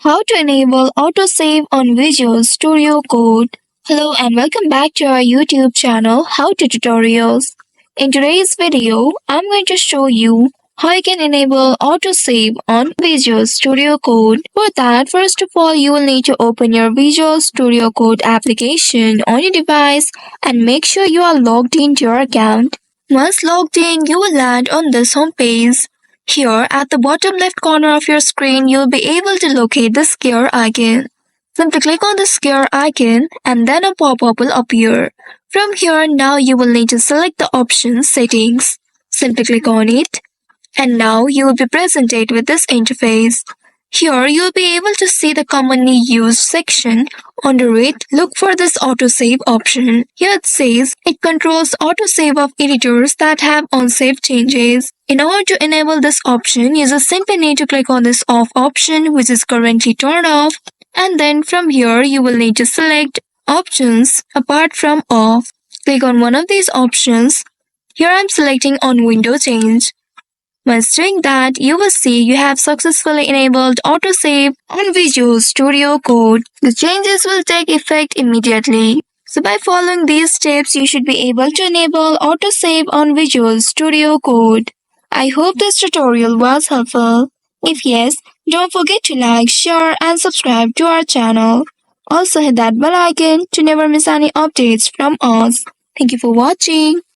How to enable autosave on Visual Studio Code. Hello and welcome back to our YouTube channel How to Tutorials. In today's video, I'm going to show you how you can enable autosave on Visual Studio Code. For that, first of all, you will need to open your Visual Studio Code application on your device and make sure you are logged into your account. Once logged in, you will land on this home page. Here, at the bottom left corner of your screen, you'll be able to locate the gear icon. Simply click on the gear icon and then a pop-up will appear. From here, now you will need to select the option Settings. Simply click on it. And now you will be presented with this interface. Here, you'll be able to see the commonly used section. Under it, look for this autosave option. Here it says it controls autosave of editors that have unsaved changes. In order to enable this option, users simply need to click on this off option, which is currently turned off. And then from here, you will need to select options apart from off. Click on one of these options. Here I'm selecting on window change. Once doing that, you will see you have successfully enabled autosave on Visual Studio Code. The changes will take effect immediately. So by following these steps, you should be able to enable autosave on Visual Studio Code. I hope this tutorial was helpful. If yes, don't forget to like, share and subscribe to our channel. Also hit that bell icon to never miss any updates from us. Thank you for watching.